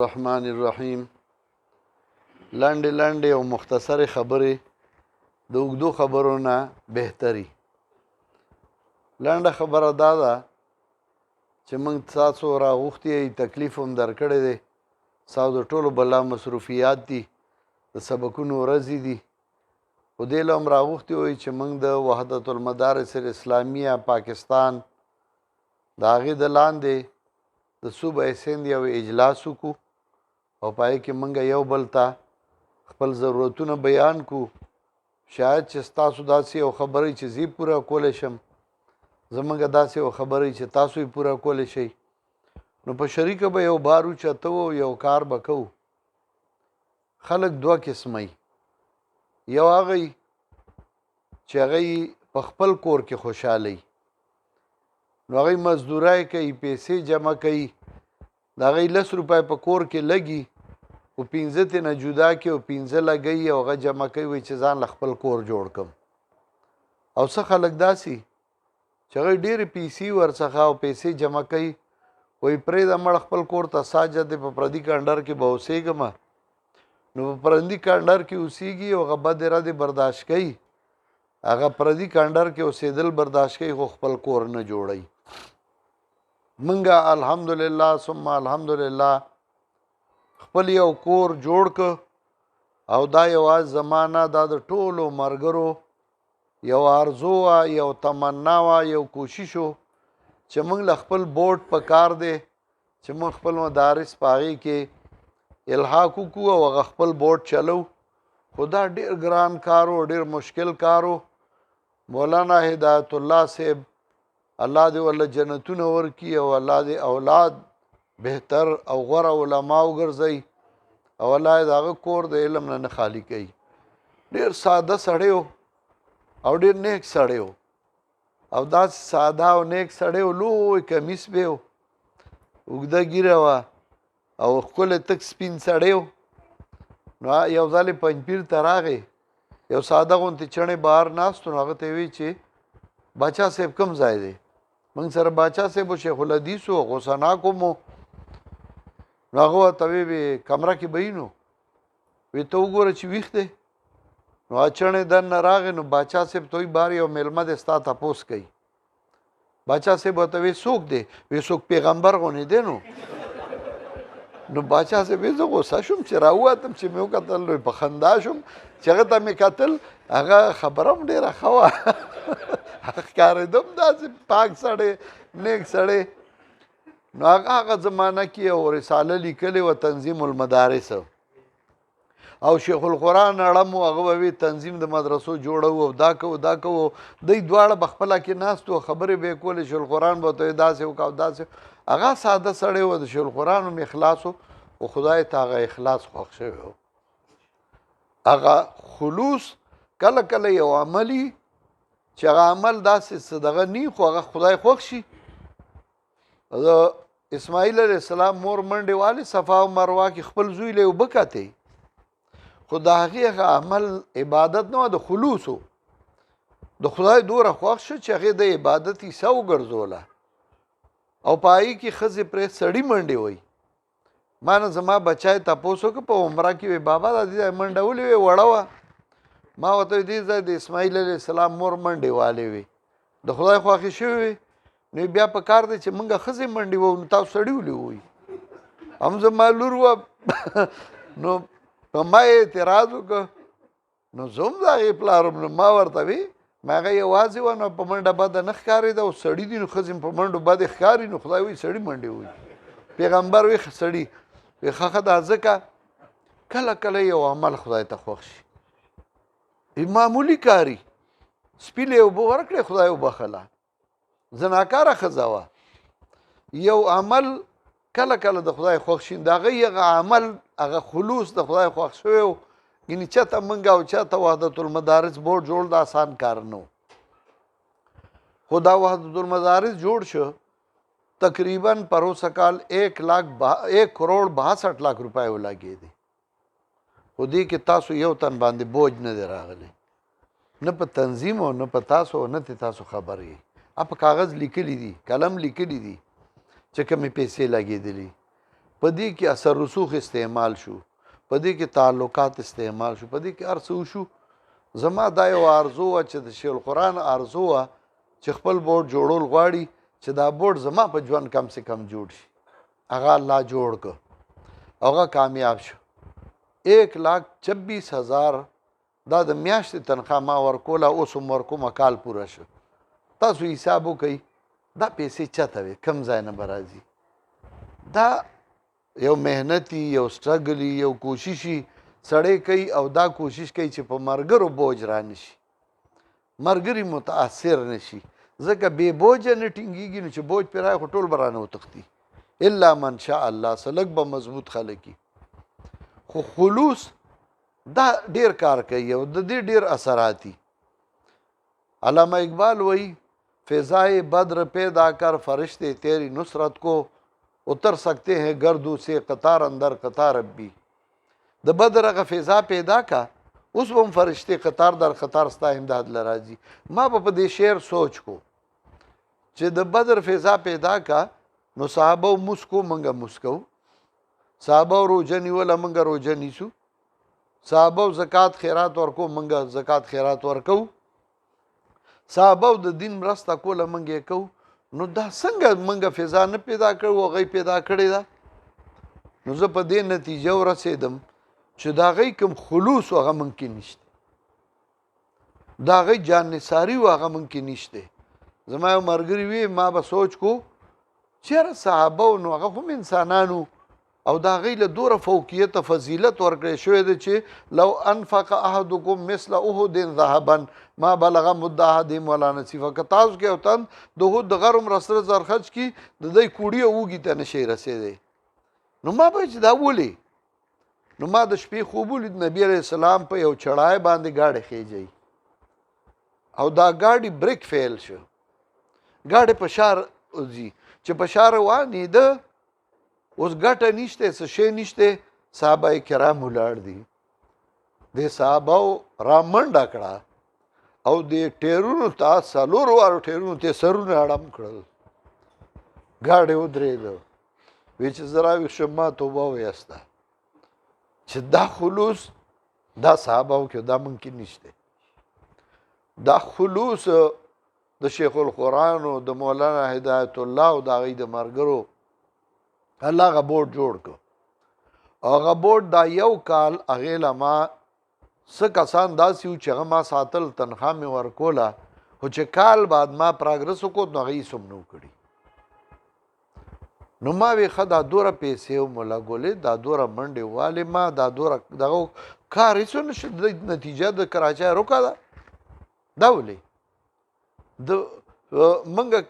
الرحمن الرحیم. لاندې او مختصرې خبرې د اوږدو خبرو نه بهتري. لنډه خبره دا ده چې موږ تاسو راغوښتي یئ، تکلیف هم درکړی دی، ستاسو د ټولو بلا مصروفیات دي، د سبقونو ورځې دي، خو دې له هم راغوښتي وئ چې موږ د وحدت المدارس الاسلامیه پاکستان د هغې د لاندې د صوبه سند یو اجلاس وکړو او په هغې کې موږ یو بل ته خپل ضرورتونه بیان کړو. شاید چې ستاسو داسې یو خبرې چې زه پوره کولی شم، زموږ داسې یو خبرې چې تاسو یې پوره کولی شئ، نو په شریکه به یو بار اوچتو او یو کار به کوو. خلک دوه قسمه یي، یو هغه یي چې هغه په خپل کور کې خوشحاله یي، نو هغه مزدورۍ کوي، پیسې جمع کوي، د هغې 10 روپۍ په کور کې لګي او 15 ترې جدا کړي او 15 لګوي او هغه جمع کوي، وایي چې ځان له خپل کور جوړ کړم. او څه خلک داسې چې هغوی ډېرې پیسې ورڅخه او پیسې جمع کوي، وایي پرېږده مړه خپل کور ته ساجد دی، په پردي کانډر کې به اوسېږمه. نو په پردي کانډر کې اوسېږي او هغه بدې ردې برداشت کوي، هغه پردي کانډر کې اوسېدل برداشت کوي، خو خپل کور نه جوړوي. منګه الحمدلله ثم الحمدلله خپل یو کور جوړ که، او دا یوازې زما نه، دا د ټولو ملګرو یو آرزو وه، یو تمنا وه، یو کوشش و چې موږ له خپل بورډ په کار دی چې موږ خپل مدارس په هغې کې الحاق وکړو او هغه خپل بورډ چلو. خو دا ډېر ګران کار و، ډېر مشکل کار و. مولانا هدایت الله صاحب الله دې ورله جنتونه ورکړي او الله دې اولاد بهتر او غوره علما وګرځوي او الله یې د هغه کور د علم نه نه خالي کوي. ډېر ساده سړی و او ډېر نیک سړی و، او داسې ساده او نیک سړی و، لوی کمیس به و، اوږده ږیره وه او ښکلی تک سپین سړی و. نو یو ځل یې پنجپیر ته راغی، یو ساده غوندې چڼې بهر ناست و، نو هغه ته یې وایي چې باچا صاحب کوم ځای دی؟ موږ سره باچا صاحب و، شیخ الحدیث و، غوثناک هم و. نو هغه ورته ویې کمره کې به یي نو؟ وی ته وګوره چې ویښ دی. نو هغه چڼې دننه راغی، نو باچا صاحب ته وایي بار یو میلمه دی ستا تپوس کوي. باچا صاحب ورته وی څوک دی؟ وی څوک پیغمبر غوندې دی نو. نو باچا صاحب زه غوسه شوم چې راووتم، چې مې وکتل نو په خندا شوم، چې هغه ته مې کتل، هغه خبره هم ډېره ښه وه، ښکارېده هم داسې پاک سړی، نیک سړی. نو هغه زمانه کې یو رساله لیکلې وه، تنظیم المدارس، او شیخ القرآن اړم و، هغه به وی تنظیم د مدرسو جوړو او دا کوو دا کوو. دوی دواړه به خپله کې ناست وو، خبرې به یې کولې، شیخ القرآن به ورته داسې وکړه او داسې. هغه ساده سړی و، د شیخ القرآن هم اخلاص و، خو خدای ته هغه اخلاص خوښ شوی و. هغه خلوص کله کله یو عملي چې هغه عمل داسې څه دغه نی، خو هغه خدای خوښ شي. د اسماعیل علیه السلام مور منډې والې صفا او مروه کې خپل زوی له اوبه کتې، خو د هغې هغه عمل عبادت نه وه، د خلوص و. د خدای دومره خوښ شو چې هغې د عبادت حصه وګرځوله، او په هغې کې ښځې پرې سړي منډې وایي. ما نه زما بچی تپوس وکړه په عمره کې، وی بابا دا دې ځای منډه ولې وې وړه وه؟ ما ورته وی دې ځای د اسماعیل علیه السلام مور منډې والې وې، د خدای خوښې شوې وې. نو بیا په کار دی چې موږ ښځې منډې وو، نو تاسو سړي ولې ووایي؟ هم زما لور وه. نو په ما یې اعتراض وکړه، نو زه هم د هغې پلار وم. نو ما ورته وی ما هغه یوازې وه، نو په منډه بده نه ښکارېده، او سړي دي نو ښځې په منډو بدې ښکاري، نو خدای وایي سړي منډې وایي، پیغمبر وی سړي. وی ښه دا ځکه کله کله یو عمل خدای ته خوښ شي، معمولي کاري، سپي له اوبه ورکړې، خدای وبخله، زناکاره ښځه وه، یو عمل کله کله د خدای خوښ شي، د هغې هغه عمل هغه خلوص د خدای خوښ شوی و. یعنې چاته موږ او چاته وحدت المدارس بورډ جوړ د آسان کار نه و، خو دا وحدت المدارس جوړ شو تقریباً پروسه کال 1,62,00,000 روپۍ ولګېدې، خو دې کې تاسو یو تن باندې بوج نه دی راغلی، نه په تنظیم او نه په تاسو، نه تاسو خبر یې. په کاغذ لیکلی دي، قلم لیکلی دي چې کومې پیسې لګېدلي. په دې کې اثر رسوخ استعمال شو، په دې کې تعلقات استعمال شو، په دې کې هر څه وشو. زما دا یو آرزو وه چې د شیخ القرآن آرزو وه چې خپل بورډ جوړول غواړي چې دا بورډ زما په ژوند کم سے کم جوړ شي. هغه الله جوړ کړ، هغه کامیاب شو. 1,26,000 دا د میاشتې تنخواه ما ورکوله، اوس هم ورکومه، کال پوره شو. تاسو حساب وکئ دا پیسې چاته وې، کم ځای نه به راځي. دا یو محنتي، یو سټرګلي، یو کوششي سړی کوي او دا کوشش کوي چې په ملګرو بوج را نشي، ملګري متاثر نشي. ځکه بې بوجه نه ټینګېږي، نو چې بوج پرې رایي خو ټول به رانه وتښتي، الا من شاء الله، څه لږ به مضبوط خلک وي. خو خلوص دا ډیر کار کوي او د دې ډیر اثرات دي. علامہ اقبال وایي فضائے بدر پیدا کر فرشتے تیری نصرت کو اتر سکتے ہیں گردو سے قطار اندر قطار اب بھی. د بدر هغه فضا پیدا کا، اوس به هم فرشتې قطار در قطار ستا امداد له راځي. ما به په دې شعر سوچ کو چې د بدر فضا پیدا کا، نو صحابه مسکو منګه مسکو، صحابه روجه نیوله منګه روجه نیسو، صحابه زکات خیرات ورکو منګه زکات خیرات ورکو، صحابه د دین مرسته کوله منګه کو. نو دا څنګه منګه فضا نه پیدا کړو، هغه پیدا کړې ده. نو زه په دې نتیجه ورسېدم چې د هغې کوم خلوص هغه ممکن نشته، د هغې جان نثاري هغه ممکن نشته. زما یو ملګري وي، ما به سوچ کو چېرې صحابه نو هغه هم انسانانو او د هغې له دوره فوقیت فضیلت ورکړی شوی دی چې لو انفق احدکم مثل احد ذهبا ما بلغ مد احدهم ولا نصیفه. که تاسو کې یو تن د احد د غر عمره سره زر خرج کړي، د دوی کوړي او اوږې ته نشي رسېدی. نو ما به چې دا ولې، نو ما د شپې خوب ولید نبي علیه السلام په یو چړای باندې ګاډی خېجئ او دا ګاډي بریک فیل شو، ګاډی په شا ځي، چې په شا روانېده اوس ګټه نشته، څه شی نشته، صحابه کرام ولاړ دي. د صحابه را منډه کړه او د ټیرونو ته څلورو وارو ټیرونو ته سرونه اړم کړل، ګاډی ودرېده. وی چې زه راویښ شم، ما توبه ویسته چې دا خلوص دا صحابهو کې دا ممکن نشته. دا خلوص د شیخ القرآن او د مولانا هدایت الله او د هغې د ملګرو الله هغه بورډ جوړ کړ. هغه بورډ دا یو کال هغې له ما څه کسان داسې وو چې هغه ما ساتل، تنخواه مې ورکوله، خو چې کال بعد ما پراګرس وکړو نو هغه هېڅ هم نه کړي. نو ما وی ښه دا دوره پیسې مو لګولې، دا دوره منډې والې ما، دا دوره دغه کار هېڅ نشو، د نتیجه د کراچۍ روکه ده. دا ولې د منګه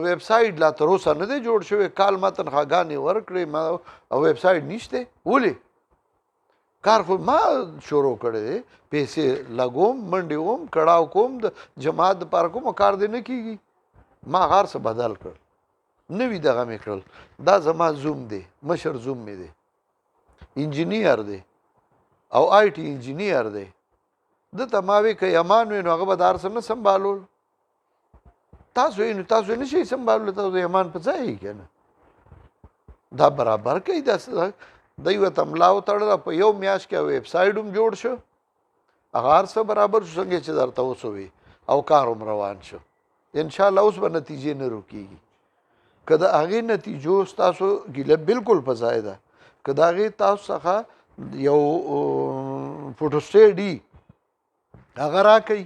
ویب سایټ لا تر اوسه نه دی جوړ شوی، کال ما تنخواګانې ورکړې، ما ویب سایټ نشته. ولې کار خو ما شروع کړی دی، پیسې لګوم، منډې وم، کړاو کوم، د جماعت دپاره کوم، کار دی نه کېږي. ما هر څه بدل کړ، نوي دغه مې کړل. دا زما زوم دی، مشر زوم مې دی، انجینیر دی او آی ټي انجینیر دی. ده ته ما وی که یمان وی نو هغه به دا هر څه نه سنبالول. تاسو یې نو تاسو یې نه شئ سنبالولی، تاسو د یمان په ځای یې که نه. دا برابر کوي، دا دوی ورته ملا وتړله، په یو میاشت کې ویب سایټ هم جوړ شو، هغه هر څه برابر شو څنګه چې درته اوس ووي، او کار هم روان شو. انشاءالله اوس به نتیجې نه روکېږي. که د هغې نتیجو ستاسو ګیله بلکل په ځای ده، که د هغې تاسو څخه یو فوټوسټیټ وي هغه راکوئ،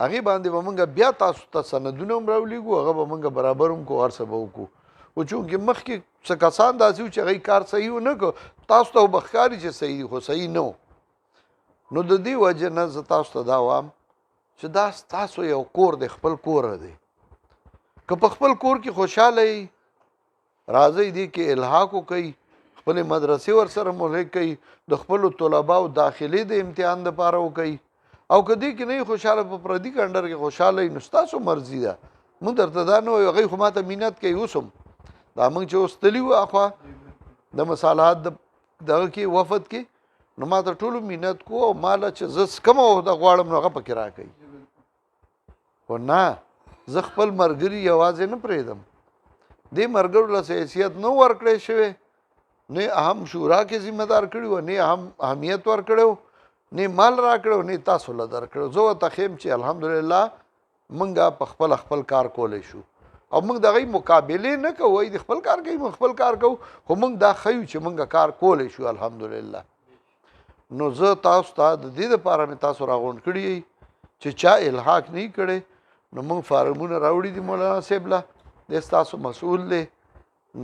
هغې باندې به موږ بیا تاسو ته سندونه هم راولیږو، هغه به موږ برابر هم کو، هر څه به وکړو. خو چونکې مخکې څه کسان داسې وو چې هغوی کار صحیح ونه کړو، تاسو ته به ښکاري چې صحیح دي، خو صحیح نه و. نو د دې وجې نه زه تاسو ته دا وایم چې دا ستاسو یو کور دی، خپل کوره دی. که په خپل کور کې خوشحاله یې، راځئ دې کې الحاق وکئ، خپلې مدرسې ورسره ملحق کئ، د خپلو طلباو داخلي د امتحان دپاره وکئ. او که دې کې نه یې خوشحاله، په پردي کنډر کې خوشحاله یې، نو ستاسو مرضي ده. موږ درته دا نه وایو، هغوی خو ماته مینت کوي اوس هم. دا موږ چې اوس تلي وو اخوا د مصالحات دغه کې وفد کې، نو ماته ټولو مینت کو او ماله چې زه کومه عهده غواړم نو هغه پکې راکوي. خو نه، زه خپل ملګري یوازې نه پرېږدم. دې ملګرو له حیثیت نه ورکړی شوی، نه اهم شورا کې ذمہ دار کړي و، نه اهمیت ورکړو، نه مال راکړو، نه تاسو له درکړو. زه ورته ښیم چې الحمدلله موږ په خپل کار کولی شو او موږ د هغې مقابلې نه کوو. د خپل کار کوي، موږ خپل کار کوو، خو موږ دا ښیو چې موږ کار کولی شو الحمدلله. نو زه تاسو ته د دې دپاره مې تاسو راغونډ کړي یئ چې چا الحاق نه کړی، نو موږ فارمونه راوړي دي مولانا صاحب له، دی ستاسو مسؤول دی.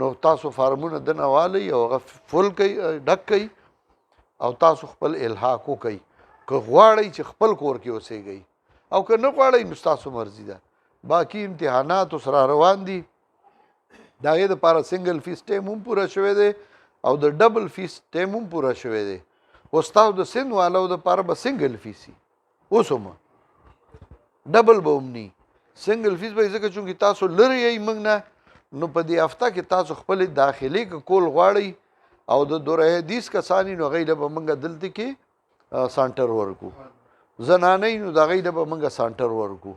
نو تاسو فارمونه دنه والئ او هغه فل کوي، ډک کوي او تاسو خپل الحاق وکئ. که غواړئ چې خپل کور کې اوسېږئ او که نه غواړئ نو ستاسو مرضي ده. باقي امتحانات اوس را روان دي، د هغې دپاره سنګل فیس ټایم هم پوره شوی دی او د ډبل فیس ټایم هم پوره شوی دی. اوس تاسو د سند والو دپاره به سنګل فیس وي، اوس هم ډبل به هم نه سنګل فیس به ځکه چونکې تاسو لرې یئ موږ نه. نو په دې هفته کې تاسو خپلې داخلي که کول غواړئ او د دوره حدیث کسان نو هغوی له به موږ دلته کې سانټر ورکو، زنانۍ نو د هغوی له به موږ سانټر ورکو.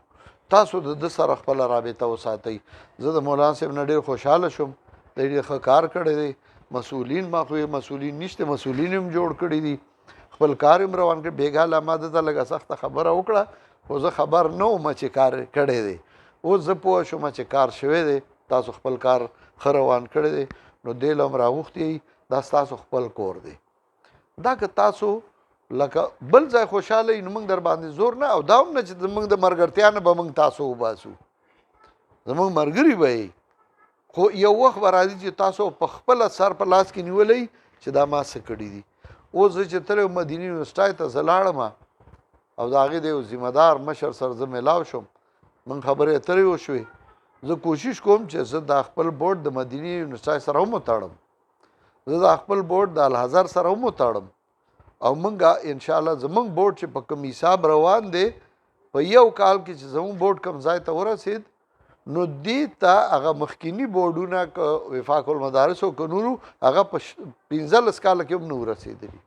تاسو د ده سره خپله رابطه وساتئ. زه د مولانا صاحب نه ډېر خوشحاله شوم، دی ډېر ښه کار کړی دی. مسؤلین ما خو مسؤلین نشته، مسؤلین هم جوړ کړي دي، خپل کار هم روان کړي. بېګا له ما دته لږه سخته خبره وکړه، خو زه خبر نه وم چې کار کړی دی. اوس زه پوه شوم چې کار شوی دی، تاسو خپل کار ښه روان کړی دی. نو دې له هم راغوښتي یئ، دا ستاسو خپل کور دی. دا که تاسو لکه بل ځای خوشحاله یئ نو موږ در باندې زور نه، او دا هم نه چې زموږ د ملګرتیا نه به موږ تاسو وباسو، زموږ ملګري به یئ. خو یو وخت به راځي چې تاسو په خپله سر په لاس کې نیولی چې دا ما څه کړي دي. اوس زه چې تللی مدینې یونیورسټۍ ته زه لاړم او د هغې د یو ذمه دار مشر سره زه میلاو شوم، موږ خبرې اترې وشوې. زه کوشش کوم چې زه دا خپل بورډ د مدینې یونیورسټۍ سره هم وتړم، زه دا خپل بورډ د الحزر سره هم وتړم او موږ انشاءالله زموږ بورډ چې په کوم حساب روان دی په یو کال کې چې زموږ بورډ کوم ځای ته ورسېد نو دې ته هغه مخکیني بورډونه که وفاق المدارس او که نورو هغه په 15 کاله کې هم نه ورسېدلي،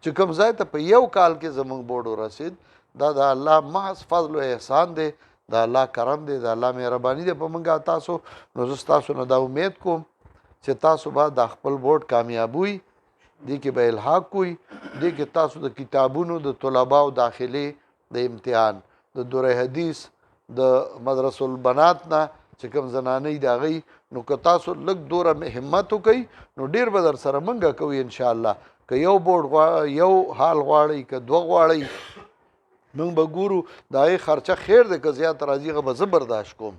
چې کوم ځای ته په یو کال کې زموږ بورډ ورسېد. دا د الله محض فضل و احسان دی، د الله کرم دی، د الله مهرباني دی په موږ تاسو. نو زه ستاسو نه دا امید کوم چې تاسو به دا خپل بورډ کامیاب وي، دې کې به الحاق کوئ، دې کې تاسو د کتابونو د طلباو داخلي د امتحان د دوره حدیث د مدرسه البنات نه چې کوم زنانۍ د هغوی نو که تاسو لږ دوره همت وکئ نو ډېر به در سره موږ کوو انشاءالله. که یو بورډ یو حال غواړئ که دوه غواړئ موږ به ګورو د هغې خرچه خیر دی، که زیات راځي هغه به زه برداشت کوم.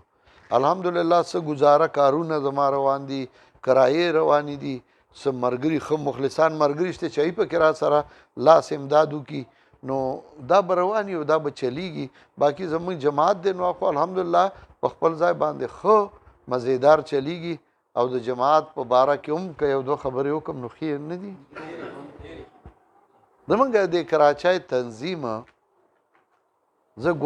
الحمدلله څه ګزاره کارونه زما روان دي، کرایې روانې دي، څه ملګري ښه مخلصان ملګري شته چې هغوی پکې را سره لاس امداد وکړي، نو دا به روان وي او دا به چلیږي. باقي زموږ جماعت دی نو خو الحمدلله په خپل ځای باندې ښه مزیدار چلیږي او د جماعت په باره کې هم که یو دوه خبرې وکړم نو ښې نه دي. زموږ د کراچۍ تنظیم زه